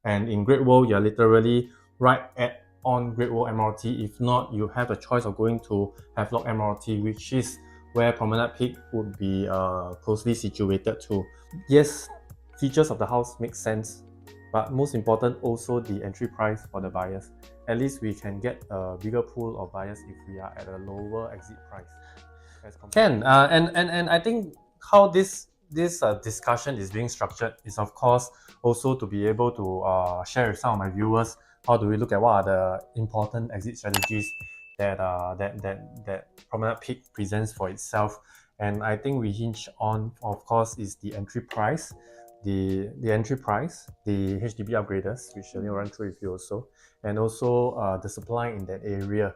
And in Great Wall, you're literally right on Great Wall MRT. If not, you have the choice of going to Havelock MRT, which is where Promenade Peak would be closely situated to. Yes, features of the house make sense, but most important also the entry price for the buyers. At least we can get a bigger pool of buyers if we are at a lower exit price. Can and I think how this discussion is being structured is of course also to be able to share with some of my viewers how do we look at what are the important exit strategies that Promenade Peak presents for itself. And I think we hinge on, of course, is the entry price, the entry price, the HDB upgraders, which I'll run through with you also, and also the supply in that area,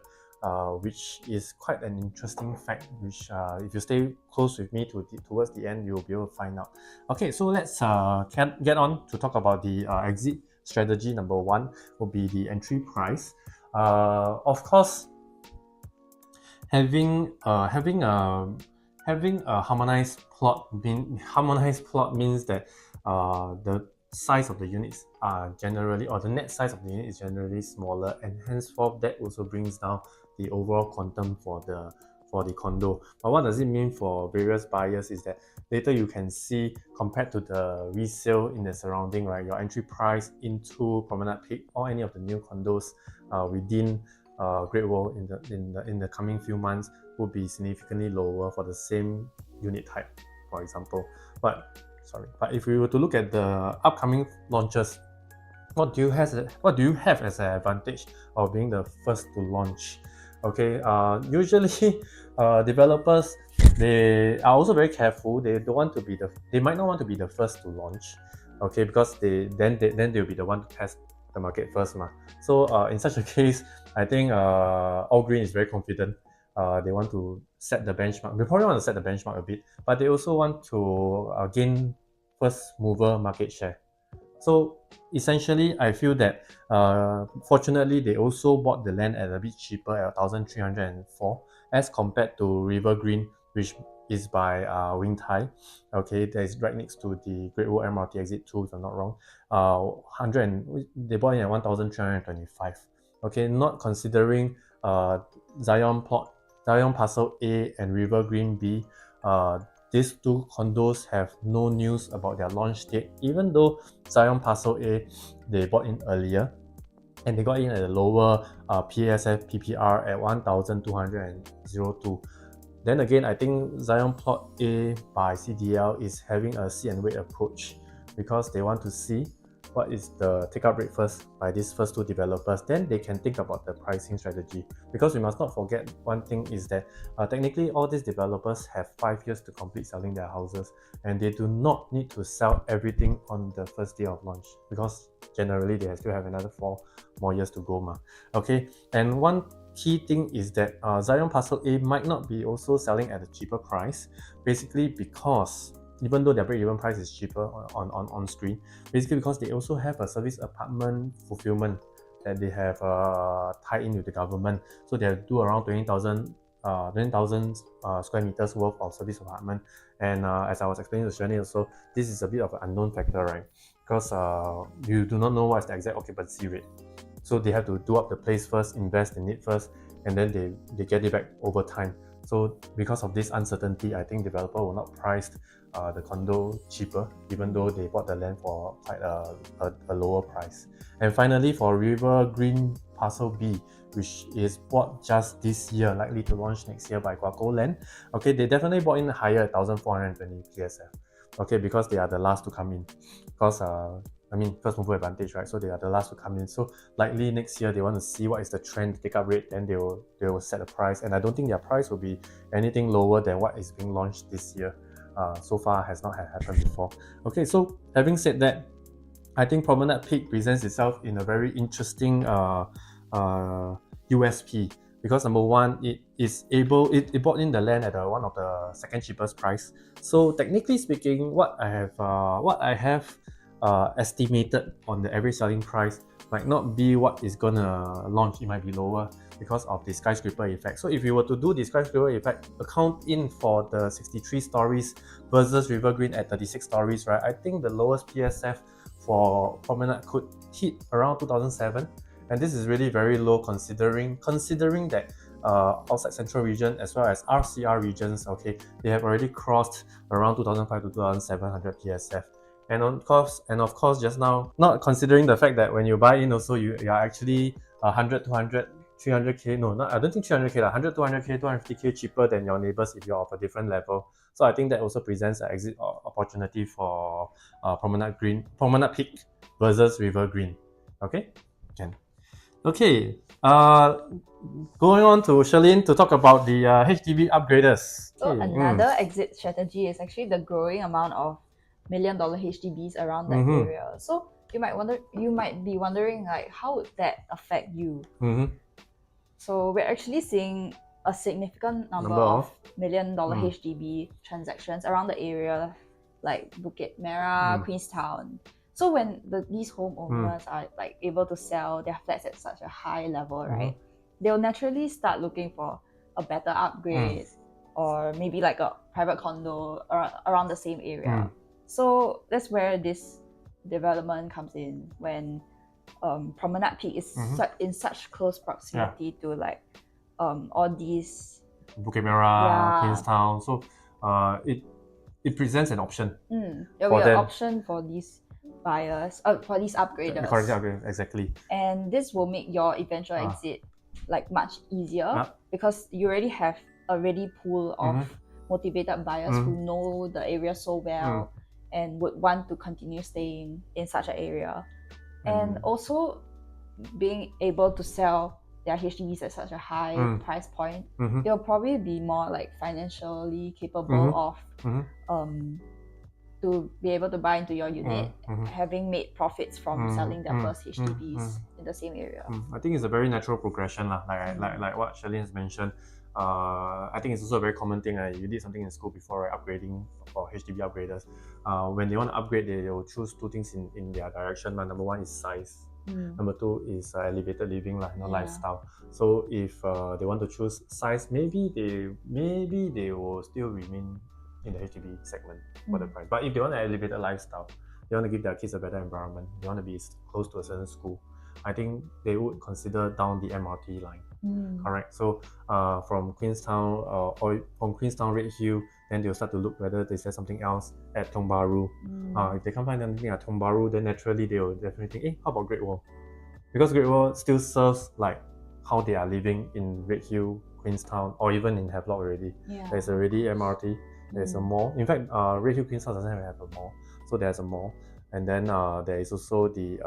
which is quite an interesting fact, which if you stay close with me towards the end, you'll be able to find out. Okay, so let's get on to talk about the exit strategy. Number one will be the entry price. Of course, having a harmonized plot means that the size of the units are generally, or the net size of the unit is generally smaller, and henceforth that also brings down the overall quantum for the condo. But what does it mean for various buyers is that later you can see, compared to the resale in the surrounding, right, your entry price into Promenade Peak or any of the new condos within Great Wall in the coming few months will be significantly lower for the same unit type, for example. But if we were to look at the upcoming launches, what do you have as an advantage of being the first to launch? Okay, usually developers, they are also very careful. They might not want to be the first to launch, okay, because they'll be the one to test the market first, So in such a case, I think All Green is very confident. They want to set the benchmark. They probably want to set the benchmark a bit, but they also want to gain first mover market share. So essentially, I feel that fortunately, they also bought the land at a bit cheaper at 1,304 as compared to River Green, which is by Wing Tai. Okay, that is right next to the Great Wall MRT exit 2, if I'm not wrong. They bought in at 1,325. Okay, not considering Zion plot, Zion Parcel A and River Green B. These two condos have no news about their launch date, even though Zion Parcel A, they bought in earlier, and they got in at a lower PSF PPR at 1,202. Then again, I think Zion Plot A by CDL is having a see and wait approach, because they want to see what is the take-up rate first by these first two developers. Then they can think about the pricing strategy, because we must not forget one thing is that technically all these developers have 5 years to complete selling their houses, and they do not need to sell everything on the first day of launch, because generally they still have another 4 more years to go. Okay, and one key thing is that Zion Parcel A might not be also selling at a cheaper price, basically because even though their break-even price is cheaper on screen, basically because they also have a service apartment fulfillment that they have tied in with the government. So they do around 20,000 square meters worth of service apartment. And as I was explaining to Shani also, this is a bit of an unknown factor, right? Because you do not know what's the exact occupancy rate. So they have to do up the place first, invest in it first, and then they get it back over time. So because of this uncertainty, I think developer will not price the condo cheaper, even though they bought the land for quite a lower price. And finally, for River Green Parcel B, which is bought just this year, likely to launch next year by Guaco Land. Okay, they definitely bought in higher at 1,420 PSF. Okay, because they are the last to come in. Because first mover advantage, right? So they are the last to come in. So likely next year they want to see what is the trend take-up rate, then they will set a price. And I don't think their price will be anything lower than what is being launched this year. So far has not happened before. Okay, so having said that, I think Promenade Peak presents itself in a very interesting USP, because number one, it bought in the land at one of the second cheapest price. So technically speaking, what I have estimated on the average selling price might not be what is gonna launch. It might be lower because of the skyscraper effect. So if you were to do the skyscraper effect, account in for the 63 stories versus River Green at 36 stories, right? I think the lowest PSF for Promenade could hit around 2007, and this is really very low considering that outside Central region as well as RCR regions, okay, they have already crossed around 2005 to 2700 PSF. And of course, just now, not considering the fact that when you buy in, also you are actually 100, 200, 300k. No, not I don't think 300k, 100, 200k, 250k cheaper than your neighbors if you're of a different level. So I think that also presents an exit opportunity for Promenade Peak versus River Green. Okay, can. Okay, going on to Charlene to talk about the HDB upgraders. So Okay. another exit strategy is actually the growing amount of $1 million HDBs around that area. So you might be wondering, like, how would that affect you? So we're actually seeing a significant number of $1 million HDB transactions around the area, like Bukit Merah, Queenstown. So when these homeowners are like able to sell their flats at such a high level, right, they'll naturally start looking for a better upgrade or maybe like a private condo around the same area. So that's where this development comes in, when Promenade Peak is in such close proximity to like all these Bukit Merah, Queenstown. So it presents an option. There will be an option for these buyers, for these upgraders. Correct, exactly. And this will make your eventual exit like much easier because you already have a ready pool of motivated buyers who know the area so well and would want to continue staying in such an area. And also being able to sell their HDBs at such a high price point, they'll probably be more like financially capable of to be able to buy into your unit, having made profits from selling their first HDBs in the same area. I think it's a very natural progression, like what Charlene has mentioned. I think it's also a very common thing. You did something in school before, right? Upgrading for HDB upgraders. When they want to upgrade, they will choose two things in their direction. Number one is size. Number two is elevated living, lifestyle. So if they want to choose size, maybe they will still remain in the HDB segment for the price. But if they want an elevated lifestyle, they want to give their kids a better environment, they want to be close to a certain school, I think they would consider down the MRT line. Correct. So from Queenstown or from Queenstown Redhill, then they'll start to look whether they say something else at Tiong Bahru. If they can't find anything at Tiong Bahru, then naturally they will definitely think, how about Great Wall? Because Great Wall still serves like how they are living in Redhill, Queenstown, or even in Havelock already. There's already MRT. There's a mall. In fact, Redhill Queenstown doesn't have a mall, so there's a mall, and then there is also the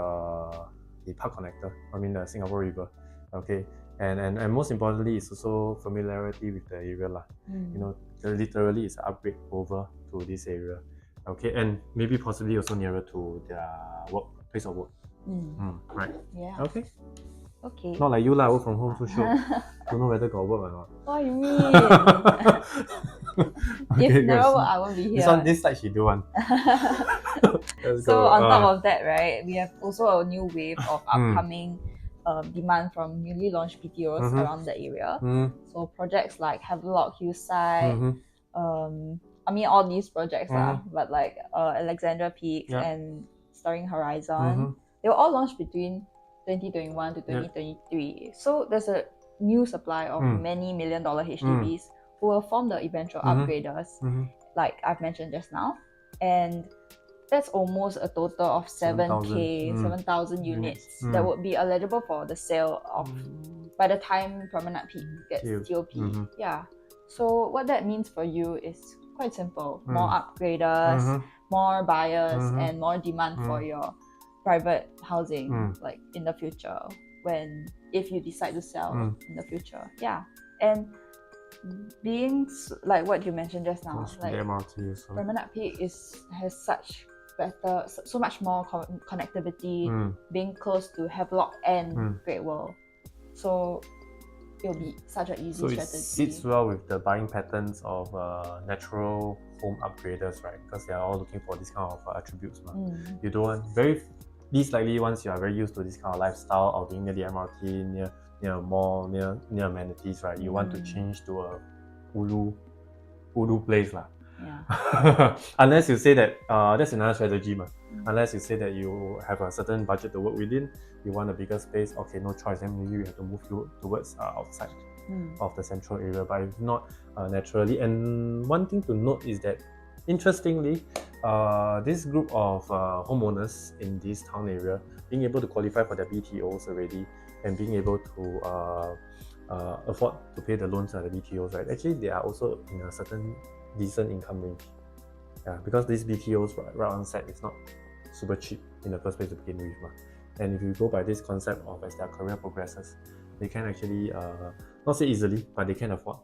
park connector. I mean the Singapore River. Okay, and most importantly, it's also familiarity with the area lah. Literally, it's an upgrade over to this area. Okay, and maybe possibly also nearer to their place of work. Right. Yeah. Okay. Okay. Not like you lah, work from home so sure. Don't know whether got work or not. What do you mean? If never work, I won't be here. This side she do one. So on top of that, right, we have also a new wave of upcoming demand from newly launched BTOs around the area. So projects like Havelock Hillside, I mean all these projects but like Alexandra Peaks and Starring Horizon, they were all launched between 2021 to 2023. So there's a new supply of many $1 million HDBs who will form the eventual upgraders, like I've mentioned just now. And that's almost a total of 7,000 units that would be eligible for the sale of by the time Promenade Peak gets GOP. Yeah. So what that means for you is quite simple. More upgraders, more buyers, and more demand for your private housing like in the future, if you decide to sell in the future. Yeah. And being like what you mentioned just now, like Promenade Peak has so much more connectivity, being close to Havelock and Great Wall. So it'll be such an easy strategy. So it sits well with the buying patterns of natural home upgraders, right? Because they are all looking for this kind of attributes. You don't want least likely, once you are very used to this kind of lifestyle of being near the MRT, near a mall, near amenities, right? You want to change to a ulu place lah. Yeah. Unless you say that that's another strategy, Unless you say that you have a certain budget to work within, you want a bigger space, okay, no choice, then maybe you have to move towards outside of the central area, but if not, naturally. And one thing to note is that, interestingly, this group of homeowners in this town area being able to qualify for their BTOs already and being able to afford to pay the loans at the BTOs, right? Actually, they are also in a certain decent income range. Yeah, because these BTOs right on site is not super cheap in the first place to begin with. And if you go by this concept of as their career progresses, they can actually, not say easily, but they can afford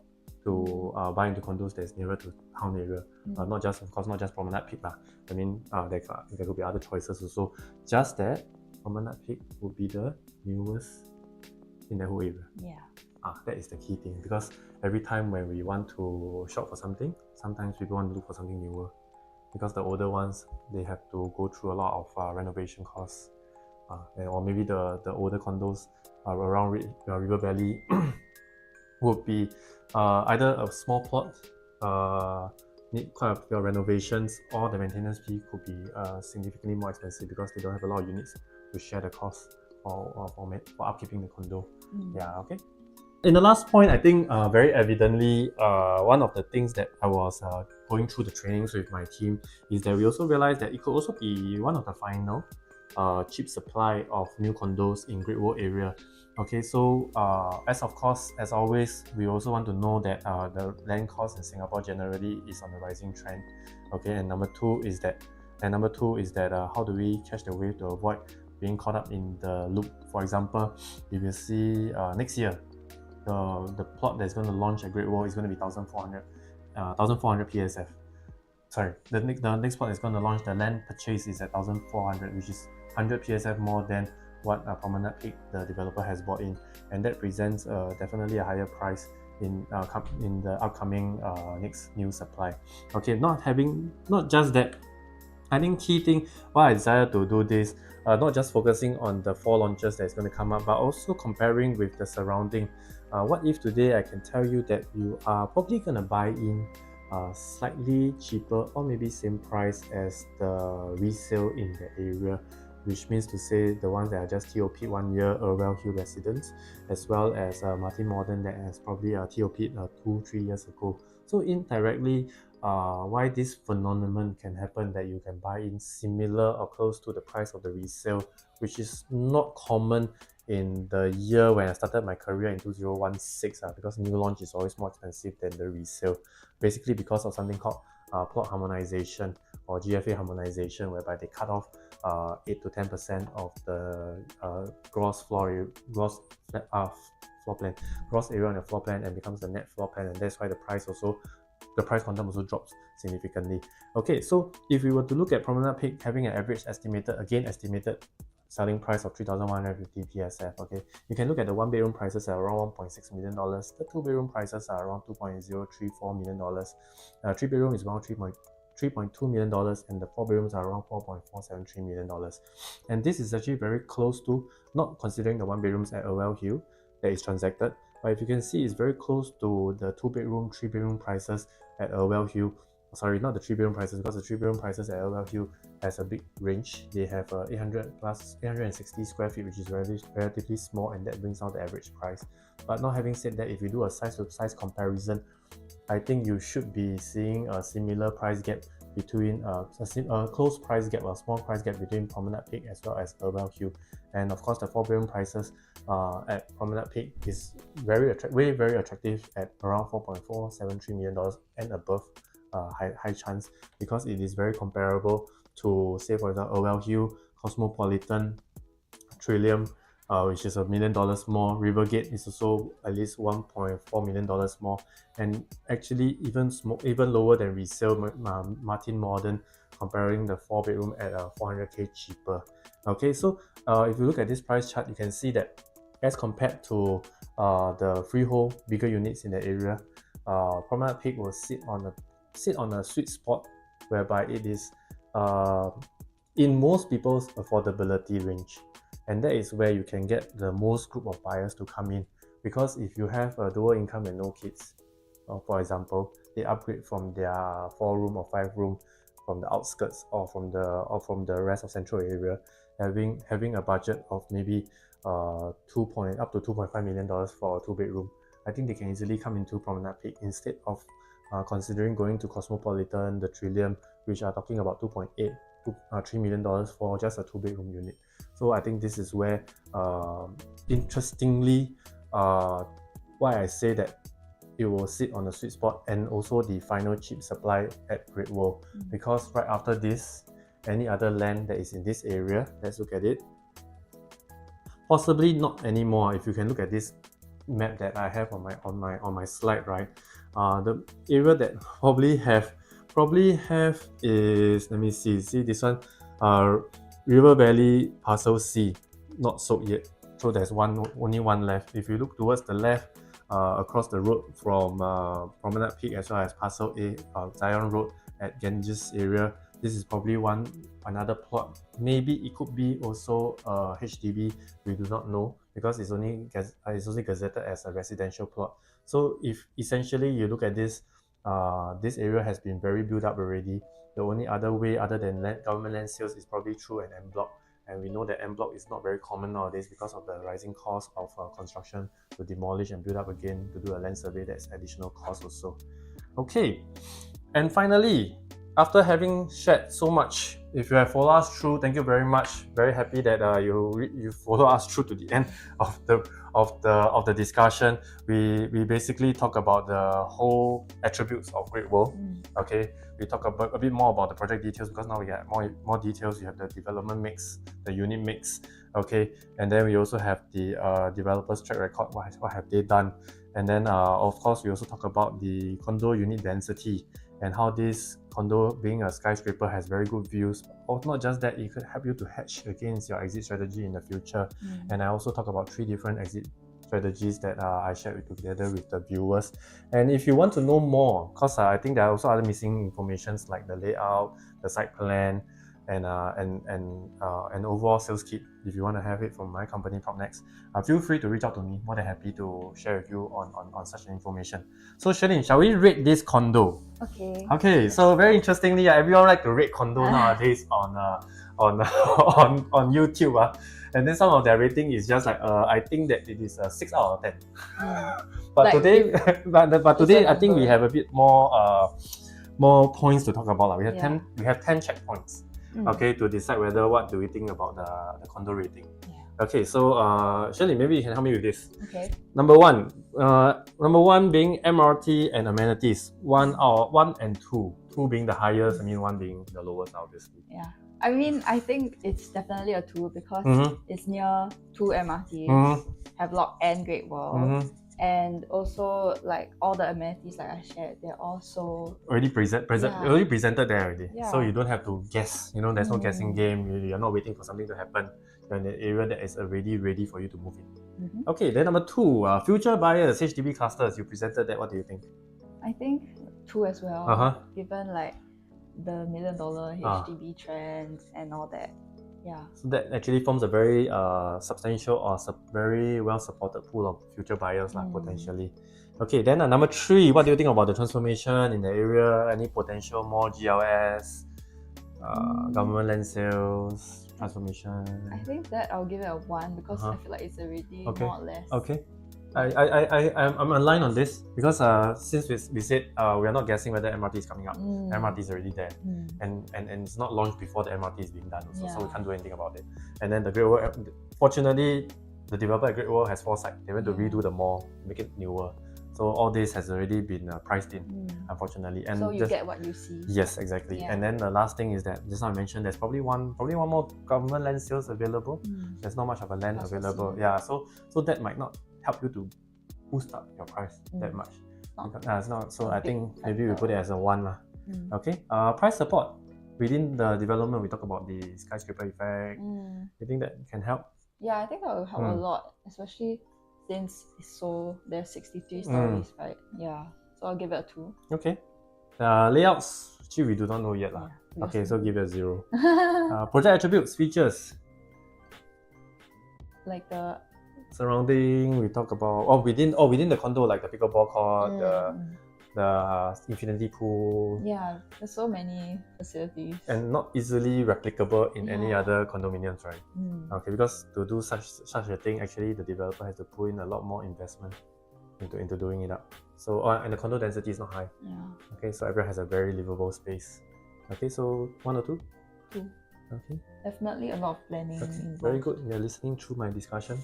to buy into condos that's nearer to town area. Not just, of course, not just Promenade Peak. I mean, there could be other choices also. Just that Promenade Peak would be the newest in the whole area. Yeah. That is the key thing, because every time when we want to shop for something, sometimes people want to look for something newer, because the older ones, they have to go through a lot of renovation costs, or maybe the older condos around River Valley would be either a small plot, need quite a few renovations, or the maintenance fee could be significantly more expensive because they don't have a lot of units to share the cost for upkeeping the condo. Yeah, okay. In the last point, I think very evidently, one of the things that I was going through the trainings with my team is that we also realized that it could also be one of the final cheap supply of new condos in Great Wall area. Okay, so as always, we also want to know that the land cost in Singapore generally is on the rising trend. Okay, and number two is that how do we catch the wave to avoid being caught up in the loop? For example, if you see next year, the plot that's going to launch at Great Wall is going to be 1,400 PSF. Sorry, the next plot is going to launch, the land purchase is at 1,400, which is 100 PSF more than what Promenade Peak, the developer, has bought in, and that presents definitely a higher price in the upcoming next new supply. Okay, not just that. I think key thing why I decided to do this, not just focusing on the 4 launches that's going to come up, but also comparing with the surrounding. What if today I can tell you that you are probably going to buy in slightly cheaper or maybe same price as the resale in the area, which means to say the ones that are just TOP 1 year Irwell Hill residents, as well as Martin Modern that has probably TOP 2-3 years ago. So indirectly, why this phenomenon can happen, that you can buy in similar or close to the price of the resale, which is not common in the year when I started my career in 2016, because new launch is always more expensive than the resale, basically because of something called plot harmonization or GFA harmonization, whereby they cut off 8 to 10% of the gross floor plan, gross area on your floor plan, and becomes the net floor plan, and that's why the price quantum also drops significantly. Okay, so if we were to look at Promenade Peak having an average estimated selling price of 3,150 PSF, okay, you can look at the 1 bedroom prices at around $1.6 million, the 2 bedroom prices are around $2.034 million, 3 bedroom is around $3.2 million, and the 4 bedrooms are around $4.473 million. And this is actually very close to, not considering the 1 bedrooms at Irwell Hill that is transacted, but if you can see, it's very close to the 2 bedroom, 3 bedroom prices at Irwell Hill. Sorry, not the 3 bedroom prices, because the 3 bedroom prices at Irwell Hill has a big range. They have 860 square feet, which is relatively small, and that brings down the average price. But not having said that, if you do a size to size comparison, I think you should be seeing a similar price gap between a close price gap, a small price gap between Promenade Peak as well as Irwell Hill. And of course, the 4 bedroom prices at Promenade Peak is very attractive at around $4.473 million and above, high chance, because it is very comparable to, say for example, Irwell Hill, Cosmopolitan, Trillium, which is $1 million more. Rivergate is also at least $1.4 million more, and actually even lower than resale Martin Modern, comparing the 4 bedroom at 400k cheaper. Okay, so if you look at this price chart, you can see that as compared to the freehold bigger units in the area, Promenade Peak will sit on a sweet spot, whereby it is in most people's affordability range. And that is where you can get the most group of buyers to come in, because if you have a dual income and no kids, for example, they upgrade from their 4 room or 5 room from the outskirts or from the rest of central area, having a budget of maybe up to $2.5 million for a 2-bedroom, I think they can easily come into Promenade Peak instead of considering going to Cosmopolitan, the Trillium, which are talking about $2.8 to $3 million for just a 2-bedroom unit. So I think this is where, interestingly, why I say that it will sit on the sweet spot, and also the final cheap supply at Great Wall. Because right after this, any other land that is in this area, let's look at it. Possibly not anymore. If you can look at this map that I have on my slide, right? The area that probably have is, let me see this one, River Valley Parcel C, not sold yet. So there's only one left. If you look towards the left, across the road from Promenade Peak as well as Parcel A, Zion Road at Ganges area, this is probably another plot. Maybe it could be also HDB. We do not know because it's only gazetted as a residential plot. So if essentially you look at this, this area has been very built up already. The only other way other than government land sales is probably through an en bloc. And we know that en bloc is not very common nowadays because of the rising cost of construction, to demolish and build up again, to do a land survey. That's additional cost also. Okay, and finally, after having shared so much, if you have followed us through, thank you very much. Very happy that you follow us through to the end of the discussion. We basically talk about the whole attributes of Great Wall. Okay, we talk about a bit more about the project details, because now we get more details. You have the development mix, the unit mix. Okay, and then we also have the developers track record. What have they done? And then of course we also talk about the condo unit density, and how this condo, being a skyscraper, has very good views. Or not just that, it could help you to hedge against your exit strategy in the future. And I also talk about 3 different exit strategies that I shared together with the viewers. And if you want to know more, because I think there are also other missing informations like the layout, the site plan, and overall sales kit, if you want to have it from my company, Propnex, feel free to reach out to me. More than happy to share with you on such information. So Shalin, shall we rate this condo? Okay, so very interestingly, everyone like to rate condo nowadays on YouTube. And then some of their rating is just like, I think that it is a 6 out of 10. But like today, but today I think we have a bit more points to talk about. We have 10 checkpoints. Okay, to decide what do we think about the condo rating. Okay, so Shirley, maybe you can help me with this. Okay. Number one being MRT and amenities. 1 and 2. 2 being the highest, 1 being the lowest, obviously. Yeah. I think it's definitely a 2 because it's near 2 MRTs, Havelock and Great Wall. And also, like, all the amenities like I shared, they're also already presented there already. So you don't have to guess. There's no guessing game. You're not waiting for something to happen. You're in an area that is already ready for you to move in. Okay, then number 2, future buyers, HDB clusters. You presented that. What do you think? I think 2 as well. Given like the $1 million HDB trends and all that. Yeah. So that actually forms a very substantial or very well supported pool of future buyers potentially. Okay, then number 3, what do you think about the transformation in the area? Any potential more GLS, government land sales, transformation? I think that I'll give it a 1 because I feel like it's already more or less. Okay. I'm aligned on this because since we said we are not guessing whether MRT is coming up. MRT is already there, and it's not launched before the MRT is being done also, so we can't do anything about it. And then the Great Wall, fortunately, the developer at Great Wall has foresight. They went to redo the mall, make it newer. So all this has already been priced in, unfortunately. And so you get what you see. Yes, exactly. And then the last thing is that just now I mentioned there's probably one more government land sales available. There's not much of a land available. Yeah, so that might not help you to boost up your price that much. It's not. So I think maybe we put it as a 1. Okay. Price support within the development. We talk about the skyscraper effect. You think that can help? Yeah, I think that will help a lot, especially since there's 63 stories, right? Yeah. So I'll give it a 2. Okay. Layouts, actually we do not know yet. Okay, so give it a 0. Project attributes, features. Like the surrounding, we talk about within the condo, like the pickleball court, the infinity pool. Yeah, there's so many facilities. And not easily replicable in any other condominiums, right? Okay, because to do such a thing, actually the developer has to put in a lot more investment into doing it up. So and the condo density is not high. Okay, so everyone has a very livable space. Okay, so 1 or 2? 2. Okay. Definitely a lot of planning involved. Very good. You're listening through my discussion.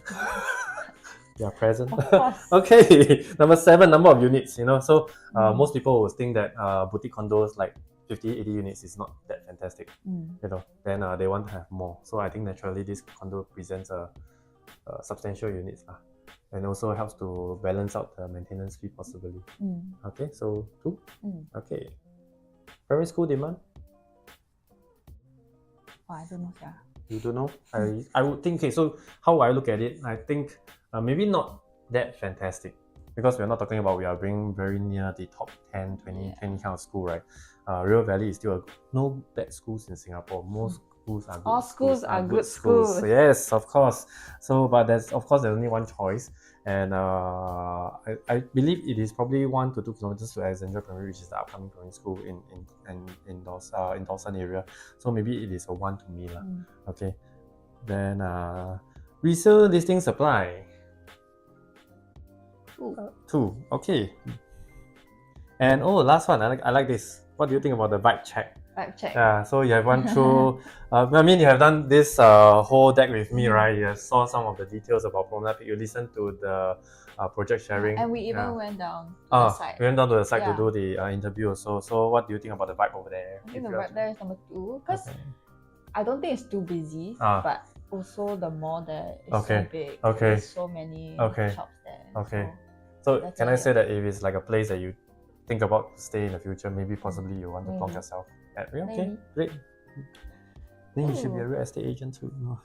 You are present. Of course. Okay. Number 7, number of units. So most people would think that boutique condos like 50, 80 units is not that fantastic. Then they want to have more. So I think naturally this condo presents a substantial units, and also helps to balance out the maintenance fee possibly. Okay, so 2. Okay. Primary school demand? I don't know, yeah. You don't know? I would think, okay, so how I look at it, I think maybe not that fantastic, because we're not talking about we are being very near the top 10, 20 kind of school, right? River Valley is still no bad schools in Singapore. Most schools are good. All schools are good schools. Yes, of course. So, but there's only one choice, and I believe it is probably 1 to 2 kilometers to Alexandra Primary, which is the upcoming primary school in Dawson area. So maybe it is a 1 to me, Okay. Then resale listing supply. 2. Okay. And last one. I like this. What do you think about the vibe check? Vibe check. Yeah. So you have gone through. you have done this whole deck with me, right? You saw some of the details about Promenade. You listened to the project sharing. And we even went down to the site. We went down to the site to do the interview also. So what do you think about the vibe over there? I think the vibe there is number 2, because I don't think it's too busy, but also the mall there is so big. There's so many shops there. Okay. So can I say that if it's like a place that you think about to stay in the future, maybe possibly you want to plonk yourself at? Okay, great. Then you should be a real estate agent too. No,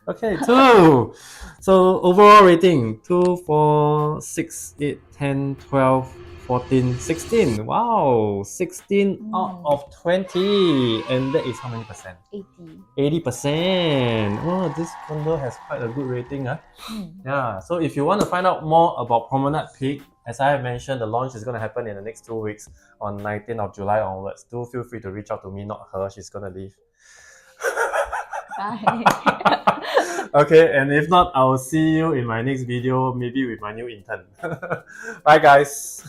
okay, 2. So overall rating 2, 4, 6, 8, 10, 12, 14, 16. Wow, 16 out of 20. And that is how many percent? 80%. Oh, this condo has quite a good rating. Yeah, so if you want to find out more about Promenade Peak, as I have mentioned, the launch is going to happen in the next 2 weeks on 19th of July onwards. Do feel free to reach out to me, not her. She's going to leave. Bye. Okay, and if not, I will see you in my next video, maybe with my new intern. Bye, guys.